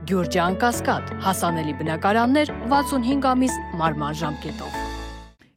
Գյուրջան Կասկադ, հասանելի բնակարաններ 65 ամիս մարման ժամկետով։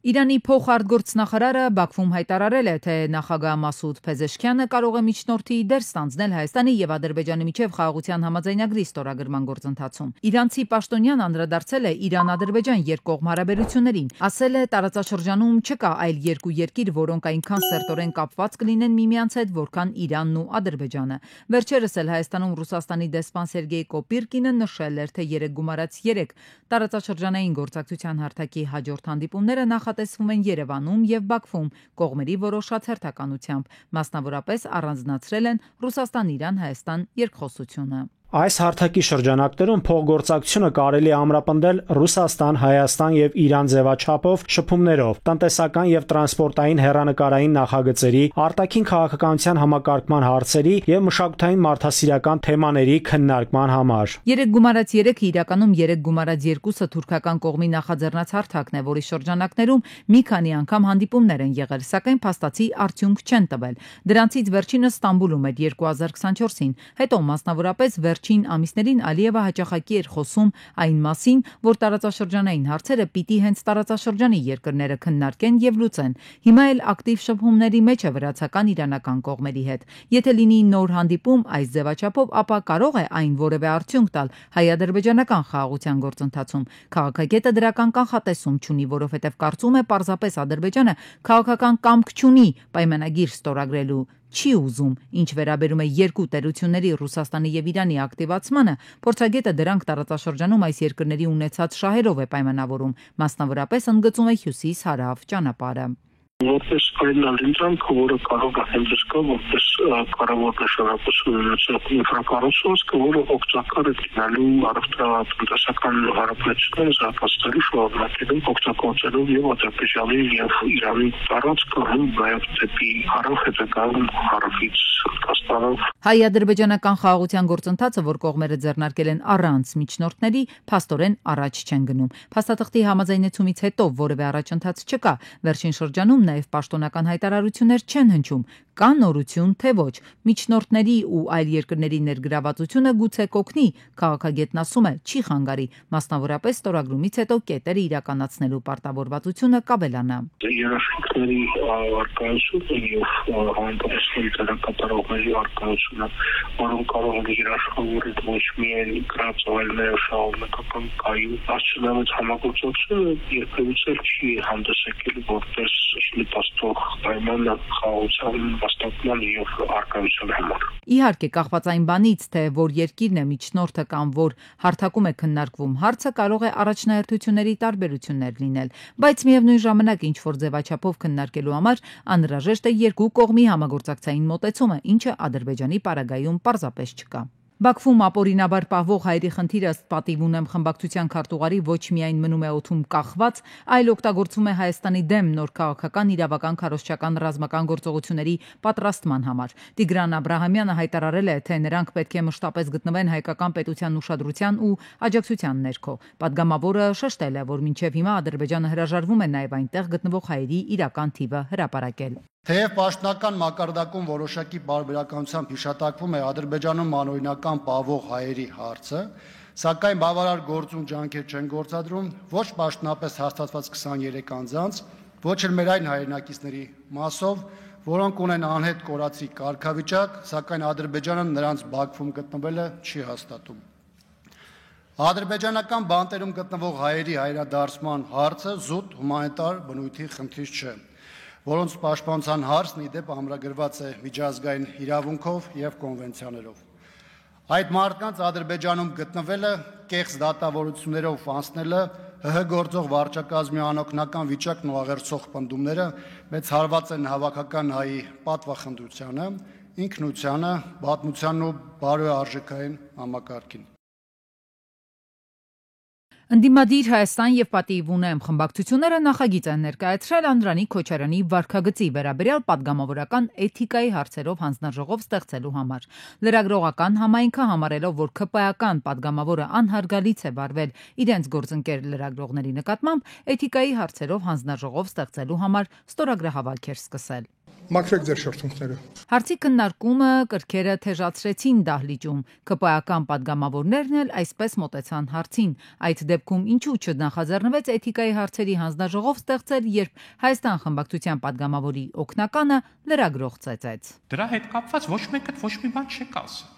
Իրանի փոխարտգործնախարարը Բաքվում հայտարարել է, թե նախագահ Մասուդ Փեզեշքյանը կարող է միջնորդի դեր ստանձնել Հայաստանի եւ Ադրբեջանի միջև խաղաղության համաձայնագրի ստորագրման գործընթացում։ Իրանցի պաշտոնյան անդրադարձել է Իրան-Ադրբեջան երկկողմ հարաբերություններին, ասել է տարածաշրջանում չկա այլ երկու երկիր, որոնք այնքան սերտորեն կապված կլինեն միմյանց հետ, որքան Իրանն ու Ադրբեջանը։ Վերջերս էլ Հայաստանում Ռուսաստանի դեսպան Սերգեյ Կոպիրկինը նշել էր, թե 3+3 տարածաշրջանային գործակցության հարթակի հաջորդ հանդիպումները նախատեսվում են Երևանում եւ Բաքվում կողմերի որոշած հերթականությամբ, մասնավորապես առանձնացրել են Ռուսաստան-Իրան-Հայաստան երկխոսությունը։ Այս հարթակի շրջանակներում փոխգործակցությունը կարելի է ամրապնդել Ռուսաստան, Հայաստան եւ Իրան ձևաչափով շփումներով, տնտեսական եւ տրանսպորտային հեռանկարային նախագծերի, արտաքին քաղաքականության համակարգման հարցերի եւ մշակութային մարդասիրական թեմաների քննարկման համար։ 3+3-ը իրականում 3+2-ը թուրքական կողմի նախաձեռնած հարթակն է, որի շրջանակներում մի քանի անգամ հանդիպումներ են եղել, սակայն փաստացի արդյունք չեն տվել։ Դրանցից վերջինը Ստամբուլում էր 2024-ին, հետո մասնավորապես վերջին ամիսներին Ալիևը հաճախակի էր խոսում այն մասին, որ տարածաշրջանային հարցերը պիտի հենց տարածաշրջանի երկրները քննարկեն եւ լուծեն։ Հիմա էլ ակտիվ շփումների մեջ է վրացական իրանական կողմերի հետ։ Եթե լինի նոր հանդիպում այս ձևաչափով, ապա կարող է այն որևէ արդյունք տալ հայ-ադրբեջանական խաղաղության գործընթացում։ Քաղաքագետը դրական կանխատեսում չունի, որովհետև կարծում է պարզապես Ադրբեջանը քաղաքական կամք չունի պայմանագիր ստորագրելու։ Չի ուզում, ինչ վերաբերում է երկու տերությունների Ռուսաստանի եւ Իրանի ակտիվացմանը, փորձագետը դրանք տարածաշրջանում այս երկրների ունեցած շահերով է պայմանավորում, մասնավորապես ընդգծում է հյուսիս-հարավ ճանապարհը։ Որպես այլանդրանք, որը կարող է հանդիսկալ որպես կարևոր նշանակություն ունեցող ինֆրակառուցվածքը, որը օգտակար է լինելու առևտրատնտեսական հարաբերությունները զարգացնելու շարունակելու օգտագործելով եւ Ադրբեջանի եւ Իրանի տարածքը, նաեւ դեպի հարավ հետագայում հարավից Կասկադով։ Հայ-ադրբեջանական խաղաղության գործընթացը, որ կողմերը ձեռնարկել են առանց միջնորդների, փաստորեն առաջ չեն գնում։ Փաստաթղթի համաձայնեցումից հետո որևէ առաջընթաց չկա։ Վերջին շրջանում նաև պաշտոնական հայտարարություններ չեն հնչում։ Կա նորություն, թե ոչ։ Միջնորդների ու այլ երկրների ներգրավվածությունը գուցե կօգնի, քաղաքագետն ասում է, չի խանգարի, մասնավորապես ստորագրումից հետո կետերը իրականացնելու պարտավորվածությունը կավելանա։ Երաշխիքների առկայությունը եւ համապատասխան դերակատարողների առկայությունը, որոնք կարող են երաշխավորել ոչ միայն գրած, այլ նաեւ շահարկական կայուն արժանավետ համագործակցությունը երբևիցե չի հանդես եկել որպես նպաստող պայման խաղաղության հաստատման եւ առկայության համար։ Իհարկե, կախված այն բանից, թե որ երկիրն է միջնորդը կամ որ հարթակում է քննարկվում հարցը, կարող է առաջնահերթությունների տարբերություններ լինել, բայց միևնույն ժամանակ ինչ որ ձևաչափով քննարկելու համար անհրաժեշտ է երկու կողմի համագործակցային մոտեցումը, ինչը Ադրբեջանի պարագայում պարզապես չկա։ Բաքվում ապօրինաբար պահվող հայերի խնդիրը ըստ պատիվ ունեմ խմբակցության քարտուղարի ոչ միայն մնում է օդում կախված, այլ օգտագործվում է Հայաստանի դեմ նոր քաղաքական, իրավական, քարոզչական, ռազմական գործողությունների պատրաստման համար։ Տիգրան Աբրահամյանը հայտարարել է, թե նրանք պետք է մշտապես գտնվեն հայկական պետության ուշադրության ու աջակցության ներքո։ Պատգամավորը շեշտել է, որ մինչև հիմա Ադրբեջանը հրաժարվում է նաև այնտեղ գտնվող հայերի իրական թիվը հրապարակել։ Թեև պաշտոնական մակարդակում որոշակի բարբերականությամբ հիշատակվում է Ադրբեջանում անօրինական պահվող հայերի հարցը, սակայն բավարար գործուն ջանքեր չեն գործադրում ոչ պաշտոնապես հաստատված 23 անձանց, ոչ էլ մեր այն հայրենակիցների մասով, որոնք ունեն անհետ կորացի կարգավիճակ, սակայն Ադրբեջանը նրանց Բաքվում գտնվելը չի հաստատում։ Ադրբեջանական բանտերում գտնվող հայերի հայրադարձման հարցը զուտ հումանիտար բնույթի խնդիր չէ, որոնց պաշտպանության հարցն ի դեպ ամրագրված է միջազգային իրավունքով եւ կոնվենցիաներով։ Այդ մարդկանց Ադրբեջանում գտնվելը, կեղծ դատավորություններով անցնելը, ՀՀ գործող վարչակազմի անօգնական վիճակն ու աղերսող պնդումները մեծ հարված են հավաքական հայի պատվախնդրությանը, ինքնությանը, պատմությանն ու բարոյարժեքային համակարգին։ Ընդդիմադիր Հայաստան եւ պատիվ ունեմ խմբակցությունները նախագիծ են ներկայացրել Անդրանիկ Քոչարյանի վարքագծի վերաբերյալ պատգամավորական էթիկայի հարցերով հանձնաժողով ստեղծելու համար։ Լրագրողական համայնքը համարելով, որ ԿՊԱ-ական պատգամավորը անհարգալից է վարվել իրենց գործընկեր լրագրողների նկատմամբ, էթիկայի հարցերով հանձնաժողով ստեղծելու համար ստորագրահավաք էր սկսել։ մաքրեք ձեր շրթունքները։ Հարցի քննարկումը կրքերը թեժացրեցին դահլիճում։ ԿՊԱ-ական падգամավորներն էլ այսպես մոտեցան հարցին։ Այդ դեպքում ինչու չնախաձեռնվեց էթիկայի հարցերի հանձնաժողով ստեղծել, երբ Հայաստան խմբակցության падգամավորի օգնականը լրագրող ծեծեց։ Դրա հետ կապված ոչ մեկը ոչ մի բան չեք ասել։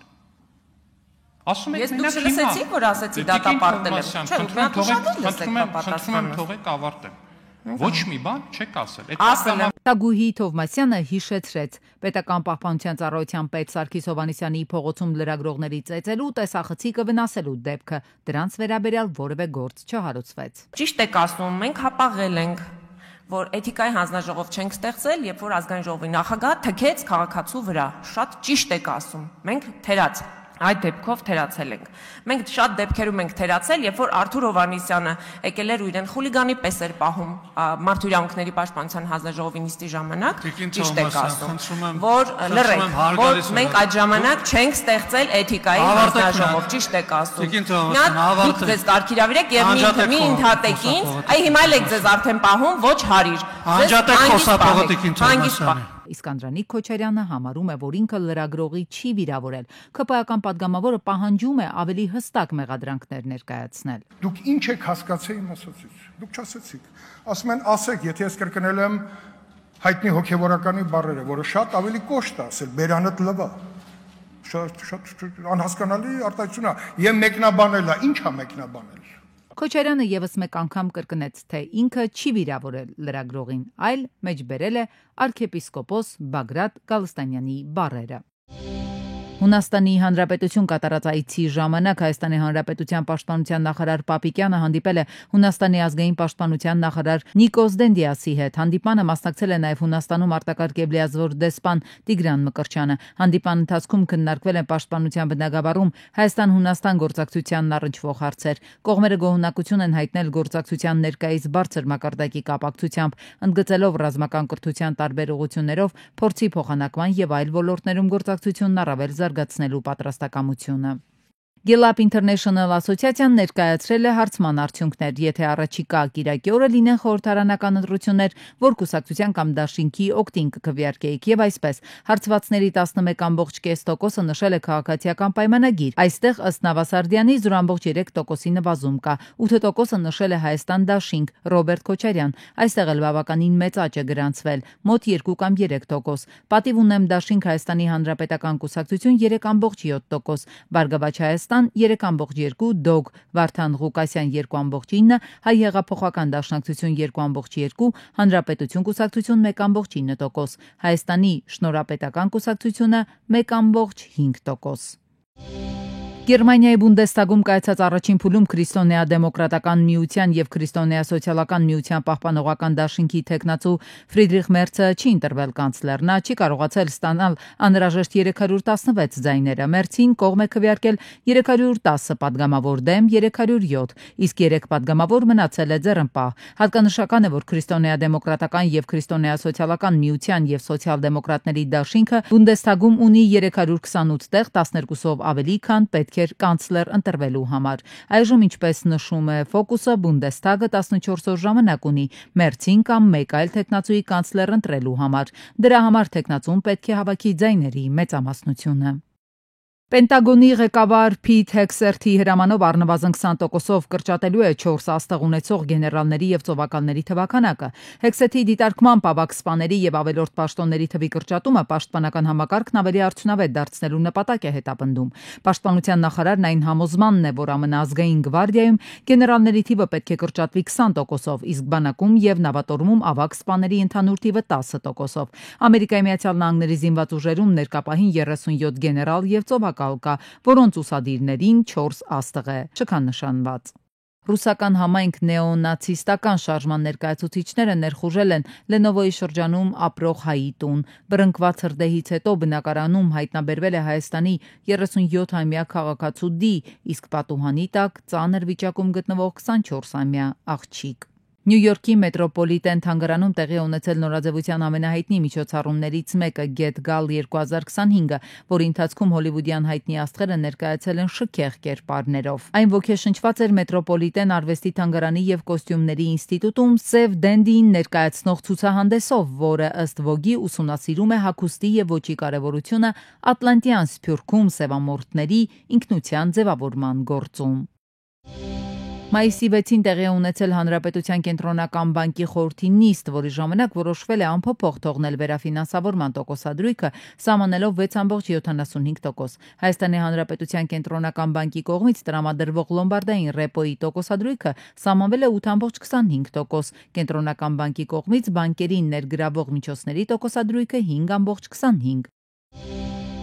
Ասում եք Ես դուք չլսեցիք, որ ասեցի դատապարտել եմ։ Չէ, խնդրում եմ թողեք ավարտեմ։ Ոչ մի բան չեք ասել։ Տագուհի Թովմասյանը հիշեցրեց պետական պահպանության ծառայության պետ Սարգիս Հովհաննիսյանի փողոցում լրագրողների ծեծելու տեսախցիկը վնասելու դեպքը դրանց վերաբերյալ որևէ գործ չհարուցվեց։ Ճիշտ եք ասում, մենք հապաղել ենք, որ էթիկայի հանձնաժողով չենք ստեղծել, երբ որ ազգային ժողովի նախագահ թքեց քաղաքացու վրա։ Շատ ճիշտ եք ասում։ Մենք թերած այդ դեպքով թերացել ենք։ Մենք շատ դեպքերում ենք թերացել, երբ որ Արթուր Հովհաննիսյանը եկել էր ու իրեն խուլիգանի պես էր պահում Մարդուրյանքների պաշտպանության հանձնաժողովի նիստի ժամանակ, ճիշտ եք ասում, որ լրեք, որ մենք այդ ժամանակ չենք ստեղծել էթիկայի հանձնաժողով, ճիշտ եք ասում։ Դուք ձեզ կարգիրավիր եք եւ մի ընդհատեք ինձ, այ հիմա էլ եք ձեզ արդեն պահում, ոչ հարիր։ Անջատեք խոսափողը Տիկին Թովմասյանի։ Իսկ Անդրանիկ Քոչարյանը համարում է, որ ինքը լրագրողի չի վիրավորել։ ԿՊԱ-ական падգամավորը պահանջում է ավելի հստակ մեղադրանքներ ներկայացնել։ Դուք ինչ եք հասկացել իմ ասացից։ Դուք չասեցիք։ Ասում են, ասեք, եթե ես կրկնել եմ հայտնի հոգևորականի բառերը, որը շատ ավելի կոշտ է ասել, բերանդ լվա։ Շատ անհասկանալի արտահայտություն է։ Եվ մեկնաբանել է, ի՞նչ է մեկնաբանել։ Քոչարյանը եւս մեկ անգամ կրկնեց, թե ինքը չի վիրավորել լրագրողին, այլ մեջբերել է arczepiskopos Բագրատ Գալստանյանի բառերը։ Հունաստանի Հանրապետություն կատարած այցի ժամանակ Հայաստանի Հանրապետության պաշտպանության նախարար Պապիկյանը հանդիպել է Հունաստանի ազգային պաշտպանության նախարար Նիկոս Դենդիասի հետ։ Հանդիպանը մասնակցել է նաև Հունաստանում արտակարգ եբլիազոր դեսպան Տիգրան Մկրտչյանը։ Հանդիպան ընթացքում քննարկվել են պաշտպանության բնագավառում Հայաստան-Հունաստան գործակցությանն առնչվող հարցեր։ Կողմերը գոհունակություն են հայտնել գործակցության ներկայիս բարձր մակարդակի կապակցությամբ, ընդգծելով ռազմական կրթության տարբեր ուղղություններով փորձի փոխանակման եւ այլ ոլորտներում գործակցությունն առավել զարգացնելու պատրաստակամությունը։ Gallup International ասոցիացիան ներկայացրել է հարցման արդյունքներ, եթե առաջիկա կիրակի օրը լինեն խորհրդարանական ընտրություններ, որ կուսակցության կամ դաշինքի օգտին կքվեարկեիք եւ այսպես հարցվածների 11.6%-ը նշել է քաղաքացիական պայմանագիր։ Այստեղ ըստ Նավասարդյանի 0.3%-ի նվազում կա, 8%-ը նշել է Հայաստան դաշինք Ռոբերտ Քոչարյան։ Այստեղ էլ բավականին մեծ աճ է գրանցվել, մոտ 2 կամ 3%։ Պատիվ ունեմ դաշինք Հայաստանի Հանրապետական կուսակցություն 3.7%, Բարգավաճ Հայաստան 3.2, Դոգ Վարդան Ղուկասյան 2.9, Հայ հեղափոխական դաշնակցություն 2.2, Հանրապետություն կուսակցություն 1.9%, Հայաստանի շնորհապետական կուսակցությունը 1.5%։ Գերմանիայի Բունդեսթագում կայացած առաջին փուլում Քրիստոնեա-դեմոկրատական միության եւ Քրիստոնեա-սոցիալական միության պահպանողական դաշինքի տեխնացու Ֆրիդրիխ Մերցը չի ընտրվել կանցլեր։ Նա չի կարողացել ստանալ անհրաժեշտ 316 ձայները։ Մերցին կողմ է քվեարկել 310 падգամավոր դեմ 307, իսկ 3 падգամավոր մնացել է ձեռնպահ։ Հատկանշական է, որ Քրիստոնեա-դեմոկրատական եւ Քրիստոնեա-սոցիալական միության եւ սոցիալ-դեմոկրատների դաշինքը Բունդեսթագում ունի 328 տեղ, 12-ով ավելի, քան պետք էր կանցլեր ընտրվելու համար։ Այժմ, ինչպես նշում է Ֆոկուսը, Բունդեսթագը 14 օր ժամանակ ունի Մերցին կամ մեկ այլ տեխնացուի կանցլեր ընտրելու համար։ Դրա համար տեխնացուն պետք է հավաքի ձայների մեծամասնությունը։ Պենտագոնի ղեկավար Փիթ Հեքսերթի հրամանով առնվազն 20%-ով կրճատելու է 4 աստղ ունեցող գեներալների եւ ծովակալների թվականակը։ Հեքսերթի դիտարկմամբ ավագ սպաների եւ ավելորդ պաշտոնների թվի կրճատումը պաշտպանական համակարգն ավելի արդյունավետ դարձնելու նպատակ է հետապնդում։ Պաշտպանության նախարարն այն համոզմանն է, որ ԱՄՆ-ազգային գվարդիայում գեներալների թիվը պետք է կրճատվի 20%-ով, իսկ բանակում եւ նավատորմում ավագ սպաների ընդհանուր թիվը 10%-ով։ Ամերիկայի Միացյալ Նահանգների զինված ուժերում ներկապահին 37 գեներալ եւ ծովակալ կա, որոնց ուսադիրներին 4 աստղ է շքանշանված։ Ռուսական համայնք նեոնացիստական շարժման ներկայացուցիչները ներխուժել են Լենովոյի շրջանում ապրող հայի տուն։ Բռնկված հրդեհից հետո բնակարանում հայտնաբերվել է Հայաստանի 37-ամյա քաղաքացու Դ, իսկ պատուհանի տակ ծանր վիճակում գտնվող 24-ամյա աղջիկ։ Նյու Յորքի մետրոպոլիտեն թանգարանում տեղի ունեցել նորաձևության ամենահայտնի միջոցառումներից մեկը Get Gal 2025, որի ընթացքում հոլիվուդյան հայտնի աստղերը ներկայացել են շքեղ կերպարներով։ Այն ոգեշնչված էր մետրոպոլիտեն արվեստի թանգարանի եւ կոստյումների ինստիտուտում Սև Դենդին ներկայացնող ցուցահանդեսով, որը ըստ Vogue-ի ուսումնասիրում է հագուստի եւ ոճի կարեւորությունը Ատլանտյան սփյուռքում սևամորթների ինքնության ձևավորման գործում։ Մայիսի 6-ին տեղի ունեցել Հանրապետության կենտրոնական բանկի խորհրդի նիստ, որի ժամանակ որոշվել է անփոփոխ թողնել վերաֆինանսավորման տոկոսադրույքը, սահմանելով 6.75%։ Հայաստանի Հանրապետության կենտրոնական բանկի կողմից տրամադրվող լոմբարդային ռեպոյի տոկոսադրույքը սահմանվել է 8.25%, կենտրոնական բանկի կողմից բանկերին ներգրավող միջոցների տոկոսադրույքը 5.25%։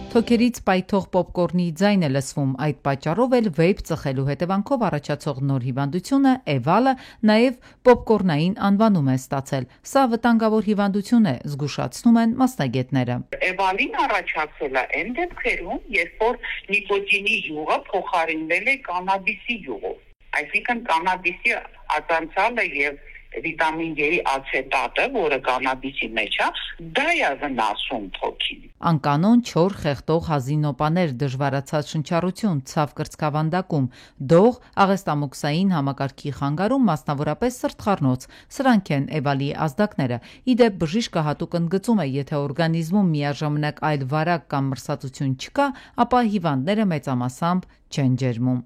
Թոքերից պայթող պոպկորնի ձայն է լսվում, այդ պատճառով էլ վեյփ ծխելու հետևանքով առաջացող նոր հիվանդությունը Էվալը նաև պոպկորնային անվանում է ստացել։ Սա վտանգավոր հիվանդություն է, զգուշացնում են մասնագետները։ Էվալին առաջացել է այն դեպքերում, երբ որ նիկոտինի յուղը փոխարինվել է կանաբիսի յուղով։ Այսինքն կանաբիսի ածանցալը եւ վիտամին D-ի ացետատը, որը կանաբիսի մեջ է, դա է վնասում թոքին։ Անկանոն չոր խեղդող հազինոպաներ, դժվարացած շնչառություն, ցավ կրծքավանդակում, դող, աղեստամոքսային համակարգի խանգարում, մասնավորապես սրտխառնոց, սրանք են Էվալի ազդակները։ Իդեպ բժիշկը հատուկ ընդգծում է, եթե օրգանիզմում միաժամանակ այլ վարակ կամ մրսածություն չկա, ապա հիվանդները մեծամասամբ չեն ջերմում։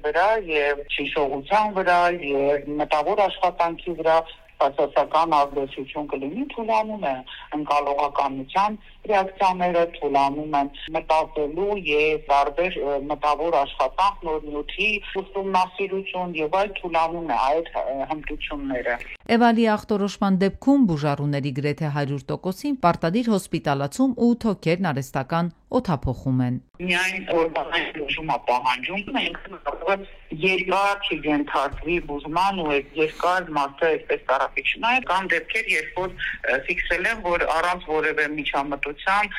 Վրա եւ շիշողության վրա եւ մտավոր աշխատանքի վրա բացասական ազդեցություն կլինի, թուլանում է ընկալողականության ռեակցիաները, թուլանում են մտածելու եւ տարբեր մտավոր աշխատանք, նոր նյութի ուսումնասիրություն եւ այլ թուլանում է այդ հմտությունները։ Էվալի ախտորոշման դեպքում բուժառուների գրեթե 100%-ին պարտադիր հոսպիտալացում ու թոքերն արհեստական օդափոխում են։ Միայն օրգանային բուժումը պահանջում, մենք կարող ենք երկար չենթարկվի բուժման ու երկար մարդը այսպես տարապի չնայել, կան դեպքեր, երբ որ ֆիքսել են, որ առանց որևէ միջամտության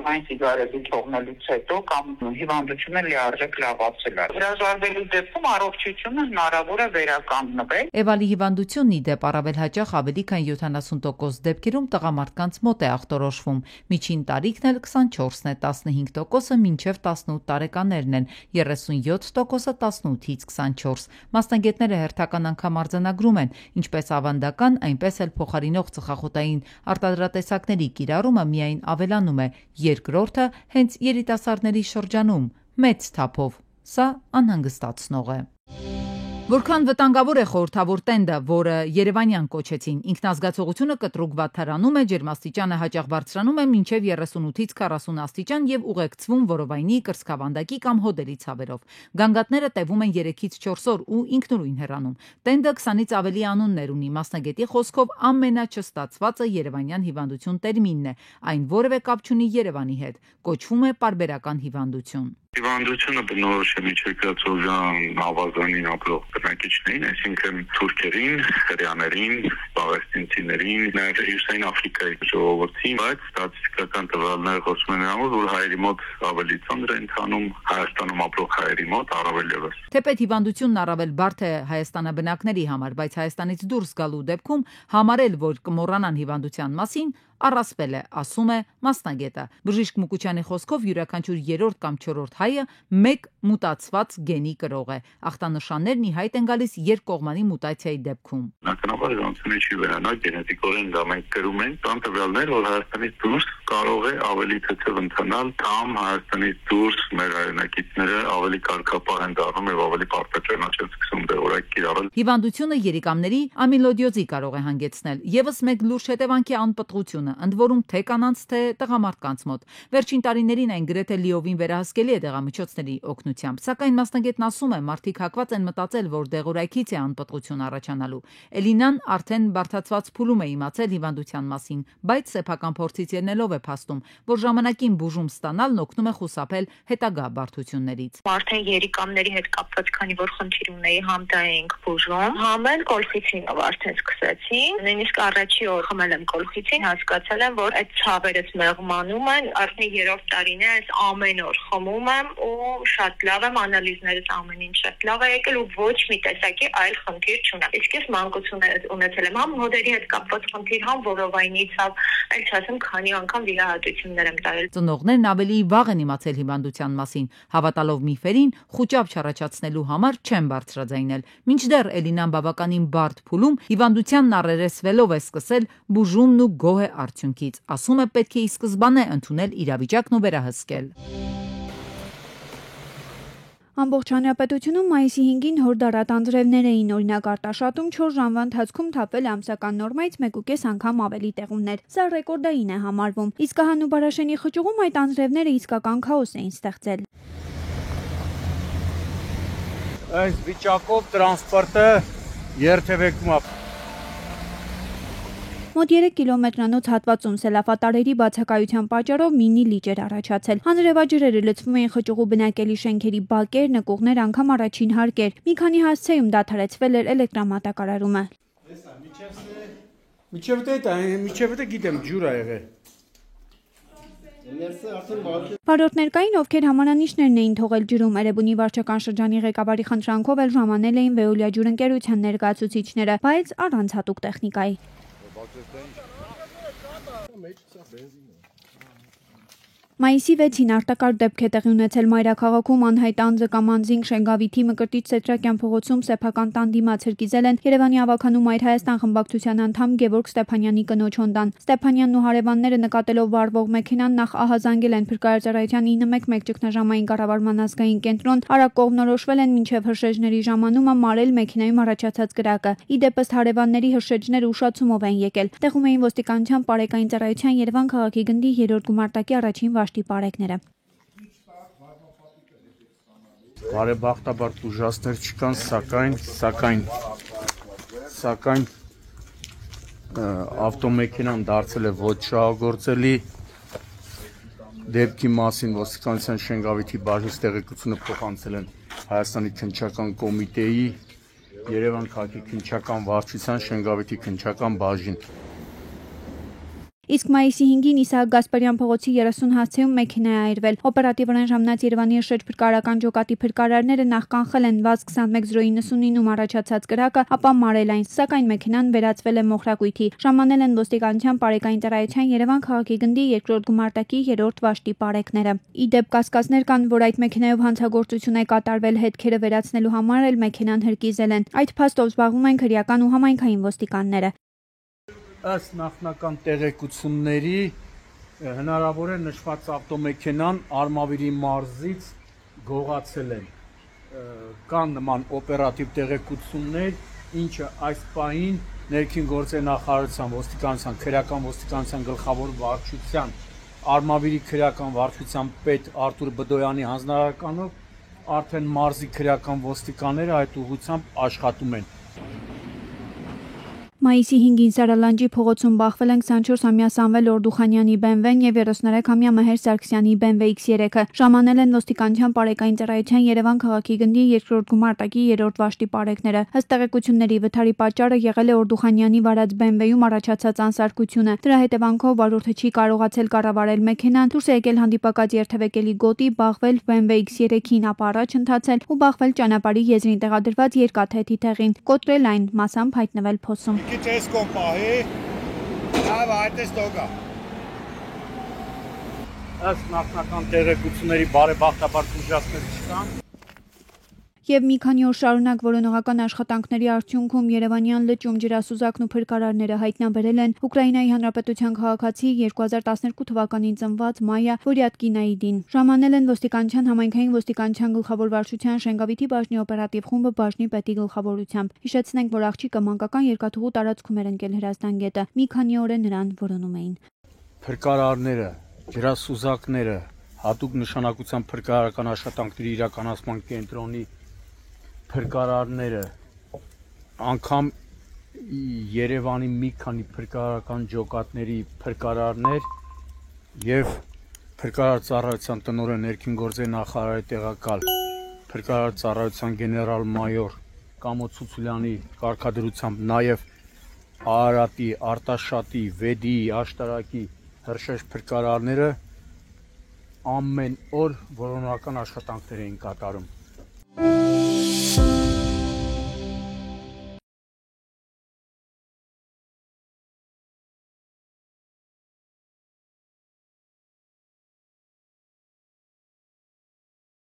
այն սիգարետի թողնելուց հետո կամ հիվանդությունը լիարժեք լավացել է։ Հրաժարվելու դեպքում առողջությունը հնարավոր է վերականգնվել։ Էվալի հիվանդությունն ի դեպ առավել հաճախ ավելի քան 70% դեպքերում տղամարդկանց մոտ է ախտորոշվում։ Միջին տարիքն էլ 24-ն է, 15%-ը մինչև 18 տարեկաններն են, 37%-ը 18-ից 24։ Մասնագետները հերթական անգամ արձանագրում են, ինչպես ավանդական, այնպես էլ փոխարինող ծխախոտային արտադրատեսակների կիրառումը միայն ավելանում է, երկրորդը հենց երիտասարդների շրջանում մեծ թափով։ Սա անհանգստացնող է։ Որքան վտանգավոր է խորհրդավոր տենդը, որը Երևանյան կոչեցին, ինքնազգացողությունը կտրուկ վատթարանում է, ջերմաստիճանը հաճախ բարձրանում է մինչև 38-ից 40 աստիճան եւ ուղեկցվում որովայնի, կրծքավանդակի կամ հոդերի ցավերով։ Գանգատները տևում են 3-ից 4 օր ու ինքնուրույն հեռանում։ Տենդը 20-ից ավելի անուններ ունի, մասնագետի խոսքով ամենաչստացվածը երևանյան հիվանդություն տերմինն է, այն որևէ կապ չունի Երևանի հետ, կոչվում է պարբերական հիվանդություն։ Հիվանդությունը բնորոշ է միջերկրածովյան ավազանին ապրող բնակիչներին, այսինքն թուրքերին, հրեաներին, պաղեստինցիներին, նաև Հյուսիսային Աֆրիկայի ժողովրդին, բայց ստատիստիկական տվյալները խոսում են նրանով, որ հայերի մոտ ավելի ծանր է ընթանում, Հայաստանում ապրող հայերի մոտ առավել ևս։ Թեպետ հիվանդությունն առավել բարդ է հայաստանաբնակների համար, բայց Հայաստանից դուրս գալու դեպքում համարել, որ կմոռանան հիվանդության մասին, առասպել է, ասում է մասնագետը։ Բժիշկ Մուկուչյանի խոսքով յուրաքանչյուր 3-րդ կամ 4-րդ հայը մեկ մուտացված գենի կրող է։ Ախտանշաններն ի հայտ են գալիս երկկողմանի մուտացիայի դեպքում։ Բնականաբար հիվանդությունը չի վերանա, գենետիկորեն դա մենք կրում ենք, կան տվյալներ, որ Հայաստանից դուրս կարող է ավելի թեթև ընթանալ, կամ Հայաստանից դուրս մեր հայրենակիցները ավելի կարգապահ են դառնում եւ ավելի պարտաճանաչել սկսում դեղորայք կիրառել։ Հիվանդությունը երիկամների ամիլոդիոզի կարող է հանգեցնել։ Եվս մեկ լուրջ հետևանքի անպտղությունը, ընդ որում թե կանանց, թե տղամարդկանց մոտ։ Վերջին տարիներին այն գրեթե լիովին վերահսկելի է դեղամիջոցների օգնությամբ։ Սակայն մասնագետն ասում է, մարդիկ հակված են մտածել, որ դեղորայքից է անպտղություն առաջանալու։ Էլինան արդեն բարդացված փուլում է իմացել հիվանդության մասին, բայց սեփական փորձից ելնելով է փաստում, որ ժամանակին բուժում ստանալն օգնում է խուսափել հետագա բարդություններից։ Արդեն երիկամների հետ կապված, քանի որ խնդիր ունեի, համ դա էինք բուժում, համ էլ կոլխիցինով արդեն սկսեցին։ Նույնիսկ առաջի օր խմել եմ կոլխիցին, հասկացա, հասկացել եմ, որ այդ ցավերս մեղմանում են, արդեն 3-րդ տարին է, այս ամեն օր խմում եմ ու շատ լավ եմ, անալիզներս ամեն ինչ շատ լավ է եկել ու ոչ մի տեսակի այլ խնդիր չունեմ։ Իսկ ես մանկություն ունեցել եմ համ հոդերի հետ կապված խնդիր, համ որովայնի ցավ, այլ չասեմ քանի անգամ վիրահատություններ եմ տարել։ Ծնողներն ավելի վաղ են իմացել հիվանդության մասին, հավատալով միֆերին, խուճապ չառաջացնելու համար չեն բարձրաձայնել։ Մինչդեռ Էլինան բավականին բարդ փուլում հիվանդությանն առերեսվելով է սկսել բուժումն ու գոհ է արդյունքից։ Ասում է պետք է ի սկզբանե ընդունել իրավիճակն ու վերահսկել։ Ամբողջ հանրապետությունում մայիսի 5-ին հորդարատ անձրևներ էին, օրինակ Արտաշատում 4 ժամվա ընթացքում թափվել ամսական նորմայից 1.5 անգամ ավելի տեղումներ։ Սա ռեկորդային է համարվում։ Իսկ Հանու Բարաշենի խճուղում այդ անձրևները իսկական քաոս էին ստեղծել։ Այս վիճակով տրանսպորտը երթևեկում է։ Մոտ 3 կիլոմետրանոց հատվածում սելավատարերի բացակայության պատճառով մինի լիճ էր առաջացել։ Անձրևաջրերը լցվում էին խճուղու բնակելի շենքերի բակեր, նկուղներ, անգամ առաջին հարկեր։ Մի քանի հասցեում դադարեցվել էր էլեկտրամատակարարումը։ Միջև դա գիտեմ ջուր ա եղել։ Վարորդներ կային, ովքեր համանանիշներն էին թողել ջրում։ Էրեբունի վարչական շրջանի ղեկավարի խնդրանքով էլ ժամանել էին Վեոլիա ջուր ընկերության ներկայացուցիչները, բայց առանց հատուկ տեխնիկայի։ Մայիսի 6-ին արտակարգ դեպք է տեղի ունեցել Մայրաքաղաքում անհայտ անձը կամ անձինք Շենգավիթի Մկրտիչ Սետրակյան փողոցում սեփական տան դիմաց հրկիզել են Երևանի ավագանու Մայր Հայաստան խմբակցության անդամ Գևորգ Ստեփանյանի կնոջ Հոնդան։ Ստեփանյանն ու հարևանները նկատելով վառվող մեքենան նախ ահազանգել են փրկարարծարայության 911 ճգնաժամային կառավարման ազգային կենտրոն, արագ կողմնորոշվել են մինչև հրշեջների ժամանումը մարել մեքենայում առաջացած կրակը։ Ի դեպ ըստ հարևանների հրշեջները ուշացումով են եկել։ Տեղում էին ոստիկանության պարեկային ծառայության Երևան քաղաքի գնդի 3-րդ գումարտակի առաջին վաշտի պարեկները։ Բարեբախտաբար ուժասներ չկան, սակայն ավտոմեքենան դարձել է ոչ շահագործելի։ Դեպքի մասին ոստիկանության Շենգավիթի բաժնից տեղեկությունը փոխանցել են Հայաստանի քննչական կոմիտեի, Երևան քաղաքի քննչական վարչության Շենգավիթի քննչական բաժին։ Իսկ մայիսի 5-ին Իսահակ Գասպարյան փողոցի 30 հասցեում մեքենա է այրվել։ Օպերատիվորեն ժամանած Երևանի շրջփրկարարական ջոկատի փրկարարները նախ կանխել են ՎԱԶ 2109-ում առաջացած կրակը, ապա մարել այն, սակայն մեքենան վերածվել է մոխրակույթի։ Ժամանել են ոստիկանության պարեկային ծառայության Երևան քաղաքի գնդի 2-րդ գումարտակի 3-րդ վաշտի պարեկները։ Ի դեպ կասկածներ կան, որ այդ մեքենայով հանցագործություն է կատարվել, հետքերը վերացնելու համար էլ մեքենան հրկիզել են։ Այդ փաստով զբաղվում են քրեական ու համայնքային ոստիկանները։ Ըստ նախնական տեղեկությունների հնարավոր է նշված ավտոմեքենան Արմավիրի մարզից գողացել են։ Կան նման օպերատիվ տեղեկություններ, ինչը այս պահին ներքին գործերի նախարարության ոստիկանության, քրեական ոստիկանության գլխավոր վարչության, Արմավիրի քրեական վարչության պետ Արտուր Բդոյանի հանձնարարականով արդեն մարզի քրեական ոստիկանները այդ ուղղությամբ աշխատում են։ Մայիսի 5-ին Սարալանջի փողոցում բախվել են 24-ամյա Սամվել Օրդուխանյանի BMW-ն եւ 33-ամյա Մհեր Սարգսյանի BMW X3-ը։ Ժամանել են ոստիկանության պարեկային ծառայության Երևան քաղաքի գնդի 2-րդ գումարտակի 3-րդ վաշտի պարեկները։ Ըստ տեղեկությունների վթարի պատճառը եղել է Օրդուխանյանի վարած BMW-ում առաջացած անսարքությունը։ Դրա հետևանքով վարորդը չի կարողացել կառավարել մեքենան, դուրս է եկել հանդիպակաց երթևեկելի գոտի, բախվել BMW X3-ին, ապա առաջ ընթացել ու բախվել ճանապարհի եզրին տեղադրված երկաթեթի թեղին, կոտրել այն, մասամբ հայտնվել փոսում։ Քիչ կոմպահի, այ այդպես դոգա։ Ըստ նախնական տեղեկությունների բարեբախտաբար ուժասներ չկան։ Եվ մի քանի օր շարունակ որոնողական աշխատանքների արդյունքում Երևանյան լճում ջրասուզակն ու փրկարարները հայտնաբերել են Ուկրաինայի Հանրապետության քաղաքացի 2012 թվականին ծնված Մայա Վորյատկինայիդին։ Ժամանել են ոստիկանության համայնքային ոստիկանության գլխավոր վարչության Շենգավիթի բաժնի օպերատիվ խումբը բաժնի պետի գլխավորությամբ։ Հիշեցնենք, որ աղջիկը մանկական երկաթուղու տարածքում էր ընկել Հրազդան գետը։ Մի քանի օր է նրան որոնում էին։ Փրկարարները, ջրասուզակները, հատուկ նշանակության փրկարարական աշխատանքների իրականացման կենտրոնի փրկարարները, անգամ Երևանի մի քանի փրկարարական ջոկատների փրկարարներ եւ փրկարար ծառայության տնօրեն ներքին գործերի նախարարի տեղակալ փրկարար ծառայության գեներալ մայոր Կամո Ցուցուլյանի կարգադրությամբ նաեւ Արարատի, Արտաշատի, Վեդի, Աշտարակի հրշեջ փրկարարները ամեն օր որոնական աշխատանքներ էին կատարում։